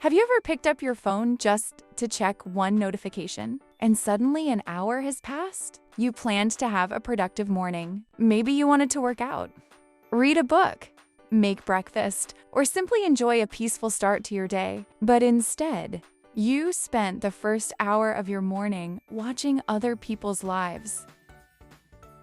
Have you ever picked up your phone just to check one notification and suddenly an hour has passed? You planned to have a productive morning. Maybe you wanted to work out, read a book, make breakfast, or simply enjoy a peaceful start to your day. But instead, you spent the first hour of your morning watching other people's lives.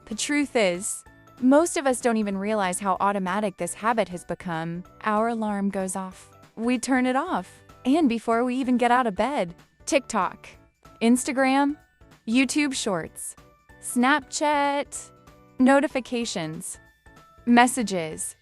The truth is, most of us don't even realize how automatic this habit has become. Our alarm goes off. We turn it off. And before we even get out of bed, TikTok, Instagram, YouTube Shorts, Snapchat, notifications, messages,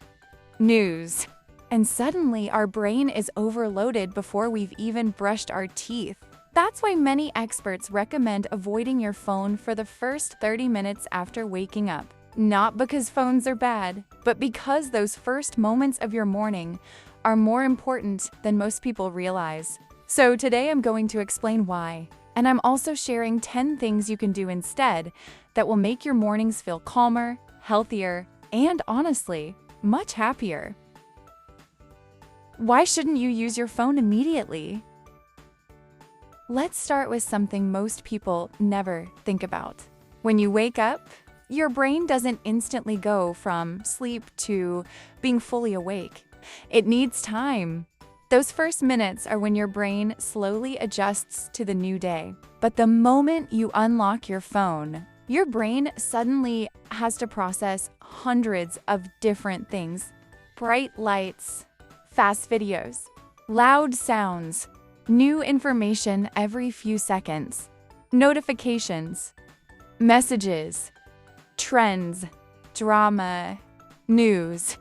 news. And suddenly our brain is overloaded before we've even brushed our teeth. That's why many experts recommend avoiding your phone for the first 30 minutes after waking up. Not because phones are bad, but because those first moments of your morning are more important than most people realize. So today I'm going to explain why, and I'm also sharing 10 things you can do instead that will make your mornings feel calmer, healthier, and honestly, much happier. Why shouldn't you use your phone immediately? Let's start with something most people never think about. When you wake up, your brain doesn't instantly go from sleep to being fully awake. It needs time. Those first minutes are when your brain slowly adjusts to the new day. But the moment you unlock your phone, your brain suddenly has to process hundreds of different things. Bright lights, fast videos, loud sounds, new information every few seconds, notifications, messages, trends, drama, news.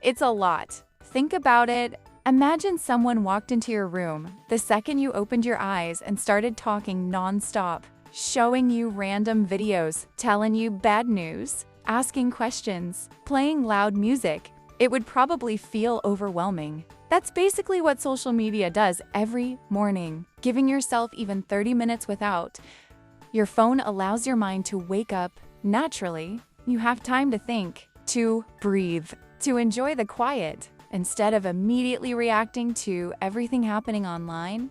It's a lot. Think about it. Imagine someone walked into your room the second you opened your eyes and started talking nonstop, showing you random videos, telling you bad news, asking questions, playing loud music. It would probably feel overwhelming. That's basically what social media does every morning. Giving yourself even 30 minutes without your phone allows your mind to wake up naturally. You have time to think, to breathe, to enjoy the quiet, instead of immediately reacting to everything happening online.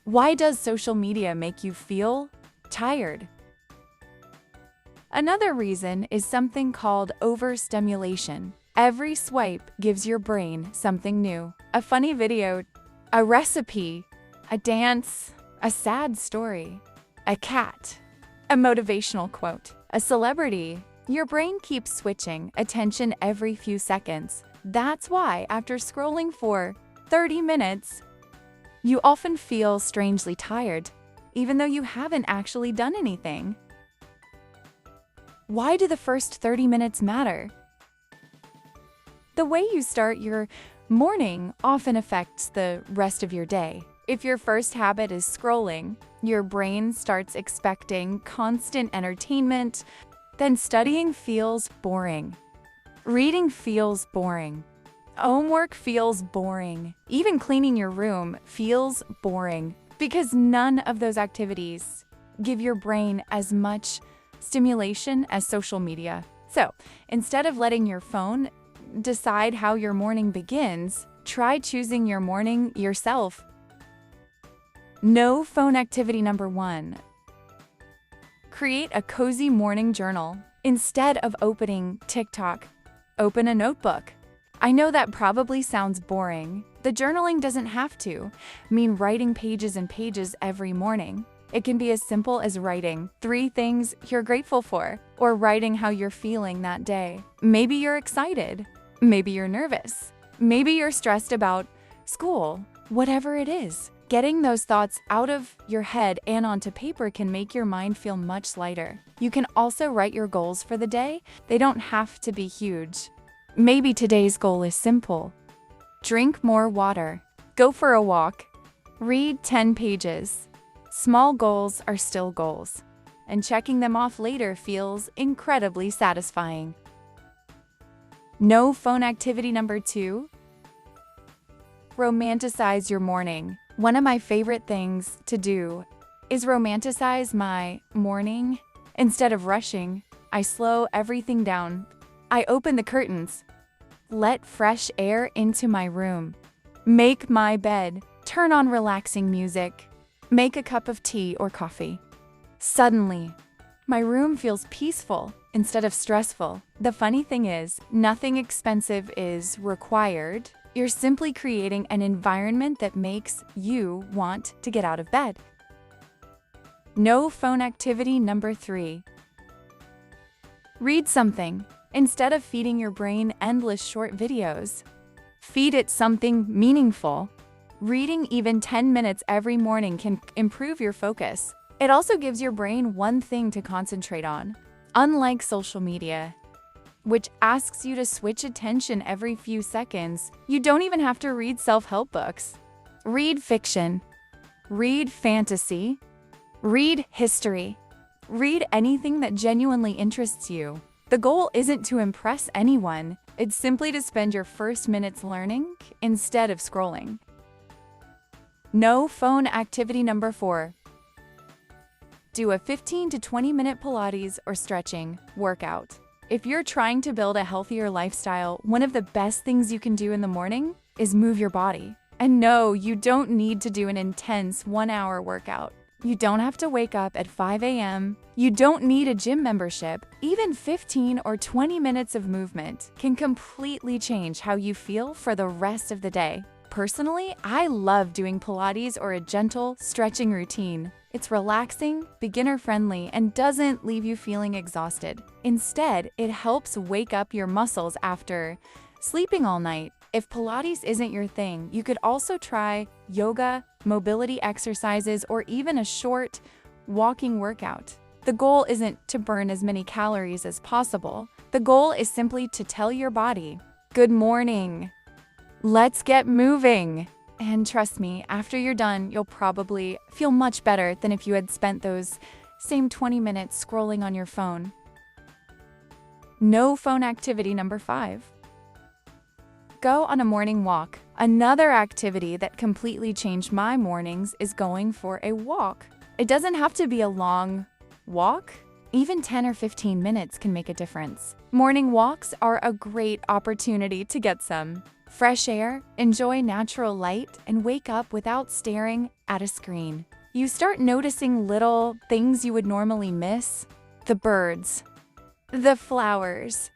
Why does social media make you feel tired? Another reason is something called overstimulation. Every swipe gives your brain something new. A funny video, a recipe, a dance, a sad story, a cat, a motivational quote, a celebrity. Your brain keeps switching attention every few seconds. That's why after scrolling for 30 minutes, you often feel strangely tired, even though you haven't actually done anything. Why do the first 30 minutes matter? The way you start your morning often affects the rest of your day. If your first habit is scrolling, your brain starts expecting constant entertainment. Then studying feels boring. Reading feels boring. Homework feels boring. Even cleaning your room feels boring because none of those activities give your brain as much stimulation as social media. So instead of letting your phone decide how your morning begins, try choosing your morning yourself. No phone activity number 1. Create a cozy morning journal. Instead of opening TikTok, open a notebook. I know that probably sounds boring. The journaling doesn't have to mean writing pages and pages every morning. It can be as simple as writing 3 things you're grateful for, or writing how you're feeling that day. Maybe you're excited. Maybe you're nervous. Maybe you're stressed about school. Whatever it is. Getting those thoughts out of your head and onto paper can make your mind feel much lighter. You can also write your goals for the day. They don't have to be huge. Maybe today's goal is simple. Drink more water. Go for a walk. Read 10 pages. Small goals are still goals, and checking them off later feels incredibly satisfying. No phone activity number 2. Romanticize your morning. One of my favorite things to do is romanticize my morning. Instead of rushing, I slow everything down. I open the curtains, let fresh air into my room, Make my bed. Turn on relaxing music. Make a cup of tea or coffee. Suddenly, my room feels peaceful instead of stressful. The funny thing is, nothing expensive is required. You're simply creating an environment that makes you want to get out of bed. No phone activity number 3. Read something. Instead of feeding your brain endless short videos, feed it something meaningful. Reading even 10 minutes every morning can improve your focus. It also gives your brain one thing to concentrate on. Unlike social media, which asks you to switch attention every few seconds, you don't even have to read self-help books. Read fiction. Read fantasy. Read history. Read anything that genuinely interests you. The goal isn't to impress anyone. It's simply to spend your first minutes learning instead of scrolling. No phone activity number 4. Do a 15 to 20 minute Pilates or stretching workout. If you're trying to build a healthier lifestyle, one of the best things you can do in the morning is move your body. And no, you don't need to do an intense 1-hour workout. You don't have to wake up at 5 a.m. You don't need a gym membership. Even 15 or 20 minutes of movement can completely change how you feel for the rest of the day. Personally, I love doing Pilates or a gentle stretching routine. It's relaxing, beginner-friendly, and doesn't leave you feeling exhausted. Instead, it helps wake up your muscles after sleeping all night. If Pilates isn't your thing, you could also try yoga, mobility exercises, or even a short walking workout. The goal isn't to burn as many calories as possible. The goal is simply to tell your body, "Good morning. Let's get moving." And trust me, after you're done, you'll probably feel much better than if you had spent those same 20 minutes scrolling on your phone. No phone activity number 5. Go on a morning walk. Another activity that completely changed my mornings is going for a walk. It doesn't have to be a long walk. Even 10 or 15 minutes can make a difference. Morning walks are a great opportunity to get some fresh air, enjoy natural light, and wake up without staring at a screen. You start noticing little things you would normally miss: the birds, the flowers,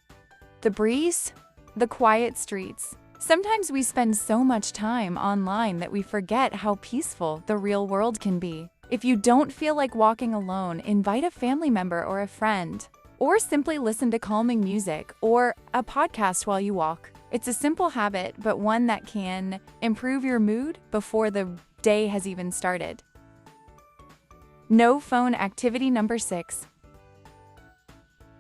the breeze, the quiet streets. Sometimes we spend so much time online that we forget how peaceful the real world can be. If you don't feel like walking alone, invite a family member or a friend, or simply listen to calming music or a podcast while you walk. It's a simple habit, but one that can improve your mood before the day has even started. No phone activity number 6.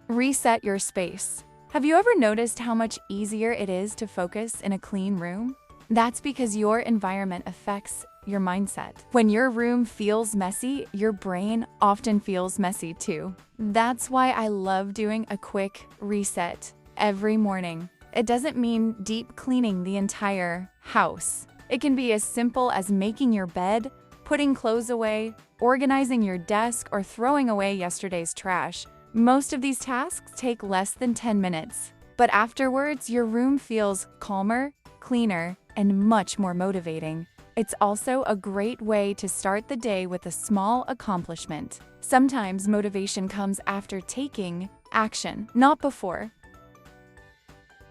Reset your space. Have you ever noticed how much easier it is to focus in a clean room? That's because your environment affects your mindset. When your room feels messy, your brain often feels messy too. That's why I love doing a quick reset every morning. It doesn't mean deep cleaning the entire house. It can be as simple as making your bed, putting clothes away, organizing your desk, or throwing away yesterday's trash. Most of these tasks take less than 10 minutes, but afterwards your room feels calmer, cleaner, and much more motivating. It's also a great way to start the day with a small accomplishment. Sometimes motivation comes after taking action, not before.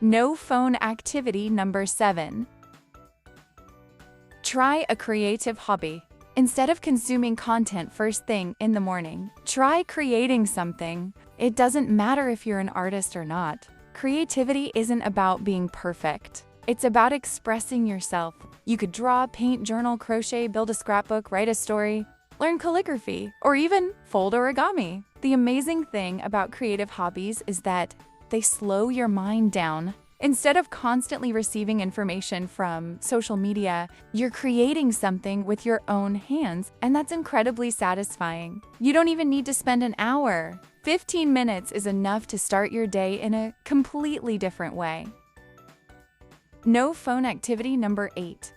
No phone activity number 7. Try a creative hobby. Instead of consuming content first thing in the morning, try creating something. It doesn't matter if you're an artist or not. Creativity isn't about being perfect. It's about expressing yourself. You could draw, paint, journal, crochet, build a scrapbook, write a story, learn calligraphy, or even fold origami. The amazing thing about creative hobbies is that they slow your mind down. Instead of constantly receiving information from social media, you're creating something with your own hands, and that's incredibly satisfying. You don't even need to spend an hour. 15 minutes is enough to start your day in a completely different way. No phone activity number 8.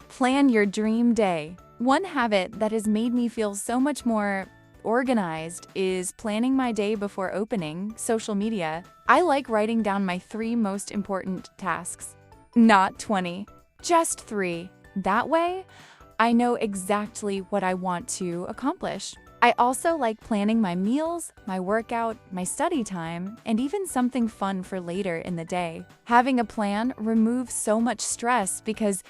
Plan your dream day. One habit that has made me feel so much more organized is planning my day before opening social media. I like writing down my 3 most important tasks, not 20. Just 3. That way, I know exactly what I want to accomplish. I also like planning my meals, my workout, my study time, and even something fun for later in the day. Having a plan removes so much stress because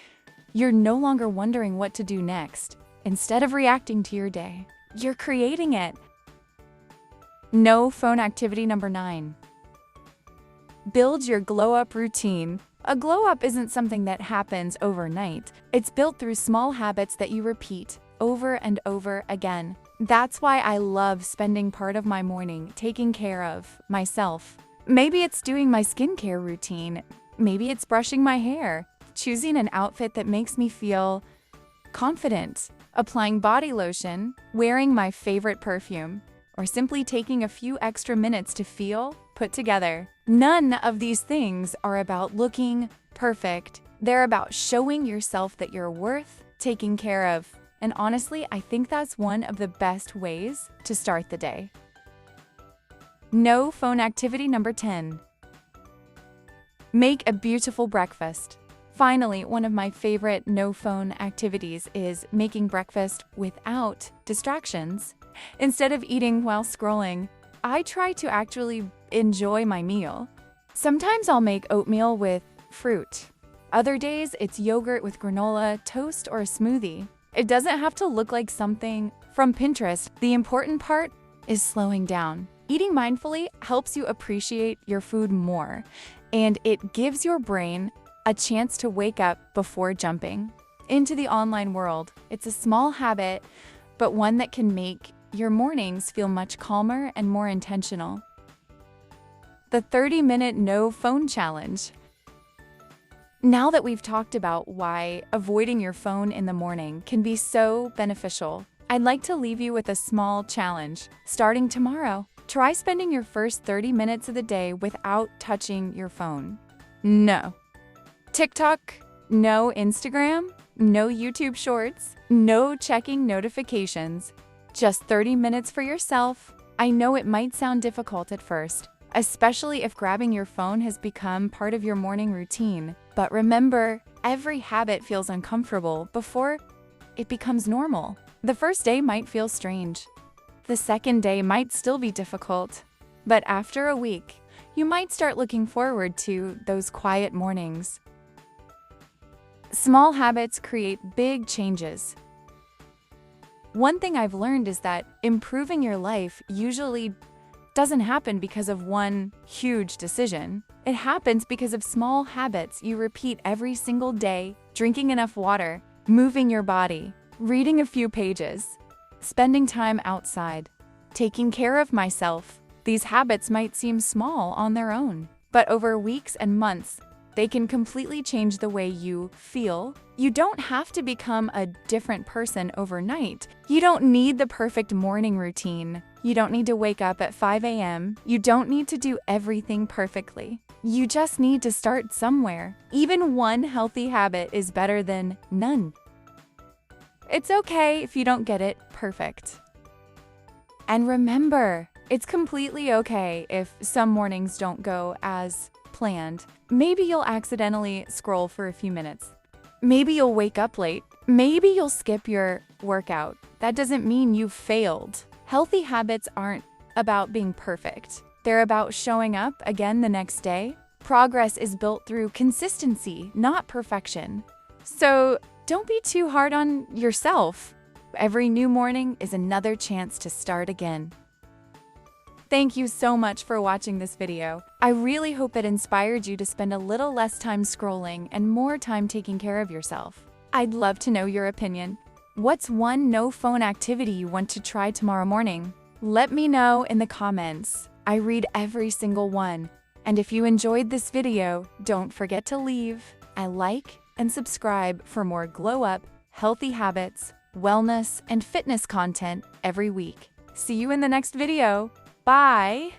you're no longer wondering what to do next. Instead of reacting to your day, you're creating it. No phone activity number 9. Build your glow-up routine. A glow-up isn't something that happens overnight. It's built through small habits that you repeat over and over again. That's why I love spending part of my morning taking care of myself. Maybe it's doing my skincare routine. Maybe it's brushing my hair, choosing an outfit that makes me feel confident, applying body lotion, wearing my favorite perfume, or simply taking a few extra minutes to feel put together. None of these things are about looking perfect. They're about showing yourself that you're worth taking care of. And honestly, I think that's one of the best ways to start the day. No phone activity number 10. Make a beautiful breakfast. Finally, one of my favorite no phone activities is making breakfast without distractions. Instead of eating while scrolling, I try to actually enjoy my meal. Sometimes I'll make oatmeal with fruit. Other days, it's yogurt with granola, toast, or a smoothie. It doesn't have to look like something from Pinterest. The important part is slowing down. Eating mindfully helps you appreciate your food more, and it gives your brain a chance to wake up before jumping into the online world. It's a small habit, but one that can make your mornings feel much calmer and more intentional. The 30-minute no phone challenge. Now that we've talked about why avoiding your phone in the morning can be so beneficial, I'd like to leave you with a small challenge. Starting tomorrow, try spending your first 30 minutes of the day without touching your phone. No TikTok, no Instagram, no YouTube Shorts, no checking notifications. Just 30 minutes for yourself. I know it might sound difficult at first, especially if grabbing your phone has become part of your morning routine. But remember, every habit feels uncomfortable before it becomes normal. The first day might feel strange. The second day might still be difficult. But after a week, you might start looking forward to those quiet mornings. Small habits create big changes. One thing I've learned is that improving your life usually doesn't happen because of one huge decision. It happens because of small habits you repeat every single day: drinking enough water, moving your body, reading a few pages, spending time outside, taking care of myself. These habits might seem small on their own, but over weeks and months, they can completely change the way you feel. You don't have to become a different person overnight. You don't need the perfect morning routine. You don't need to wake up at 5 a.m. You don't need to do everything perfectly. You just need to start somewhere. Even one healthy habit is better than none. It's okay if you don't get it perfect. And remember, it's completely okay if some mornings don't go as planned. Maybe you'll accidentally scroll for a few minutes. Maybe you'll wake up late. Maybe you'll skip your workout. That doesn't mean you've failed. Healthy habits aren't about being perfect. They're about showing up again the next day. Progress is built through consistency, not perfection. So don't be too hard on yourself. Every new morning is another chance to start again. Thank you so much for watching this video. I really hope it inspired you to spend a little less time scrolling and more time taking care of yourself. I'd love to know your opinion. What's one no-phone activity you want to try tomorrow morning? Let me know in the comments. I read every single one. And if you enjoyed this video, don't forget to leave a like and subscribe for more glow-up, healthy habits, wellness, and fitness content every week. See you in the next video. Bye!